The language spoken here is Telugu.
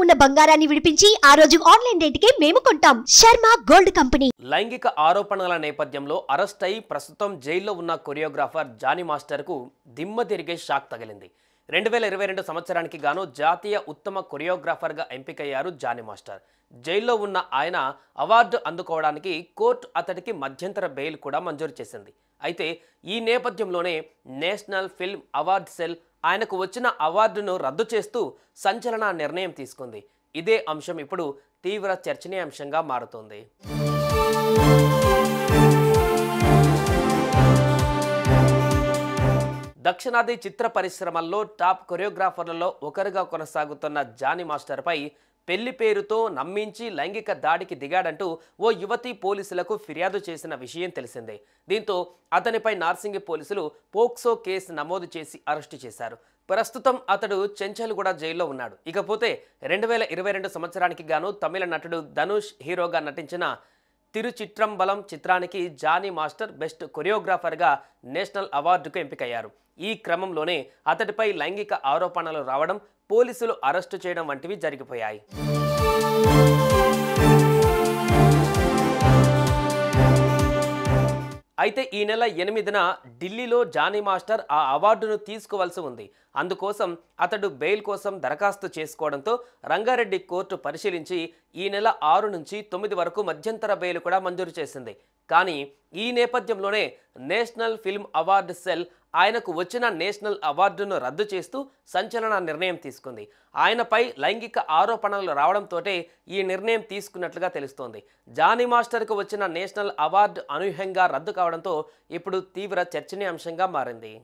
ఉన్న బంగారాన్ని విడిపించి ఆ రోజు ఆన్లైన్ రేటుకే మేము కొంటాం. Sharma gold company. లైంగిక ఆరోపణల నేపథ్యంలో అరెస్ట్ అయి ప్రస్తుతం జైల్లో ఉన్న కొరియోగ్రాఫర్ జానీ మాస్టర్కు దిమ్మ తిరిగే షాక్ తగిలింది. 2022 సంవత్సరానికి గాను జాతీయ ఉత్తమ కొరియోగ్రాఫర్గా ఎంపికయ్యారు జానీ మాస్టర్. జైల్లో ఉన్న ఆయన అవార్డు అందుకోవడానికి కోర్టు అతడికి మధ్యంతర బెయిల్ కూడా మంజూరు చేసింది. అయితే ఈ నేపథ్యంలోనే నేషనల్ ఫిల్మ్ అవార్డ్ సెల్ ఆయనకు వచ్చిన అవార్డును రద్దు చేస్తూ సంచలన నిర్ణయం తీసుకుంది. ఇదే అంశం ఇప్పుడు తీవ్ర చర్చనీయాంశంగా మారుతోంది. దక్షిణాది చిత్ర పరిశ్రమల్లో టాప్ కొరియోగ్రాఫర్లలో ఒకరుగా కొనసాగుతున్న జానీ మాస్టర్పై పెళ్లి పేరుతో నమ్మించి లైంగిక దాడికి దిగాడంటూ ఓ యువతి పోలీసులకు ఫిర్యాదు చేసిన విషయం తెలిసిందే. దీంతో అతనిపై నార్సింగి పోలీసులు పోక్సో కేసు నమోదు చేసి అరెస్టు చేశారు. ప్రస్తుతం అతడు చెంచల్గూడ జైల్లో ఉన్నాడు. ఇకపోతే 2022 సంవత్సరానికి గాను తమిళ నటుడు ధనుష్ హీరోగా నటించిన తిరుచిట్రంబలం చిత్రానికి జానీ మాస్టర్ బెస్ట్ కొరియోగ్రాఫర్గా నేషనల్ అవార్డుకు ఎంపికయ్యారు. ఈ క్రమంలోనే అతడిపై లైంగిక ఆరోపణలు రావడం, పోలీసులు అరెస్టు చేయడం వంటివి జరిగిపోయాయి. అయితే ఈ నెల 8న ఢిల్లీలో జానీ మాస్టర్ ఆ అవార్డును తీసుకోవాల్సి ఉంది. అందుకోసం అతడు బెయిల్ కోసం దరఖాస్తు చేసుకోవడంతో రంగారెడ్డి కోర్టు పరిశీలించి ఈ నెల 6 నుంచి 9 వరకు మధ్యంతర బెయిల్ కూడా మంజూరు చేసింది. కానీ ఈ నేపథ్యంలోనే నేషనల్ ఫిల్మ్ అవార్డు సెల్ ఆయనకు వచ్చిన నేషనల్ అవార్డును రద్దు చేస్తూ సంచలన నిర్ణయం తీసుకుంది. ఆయనపై లైంగిక ఆరోపణలు రావడంతోటే ఈ నిర్ణయం తీసుకున్నట్లుగా తెలుస్తోంది. జానీ మాస్టర్కు వచ్చిన నేషనల్ అవార్డు అనూహ్యంగా రద్దు కావడంతో ఇప్పుడు తీవ్ర చర్చనీయాంశంగా మారింది.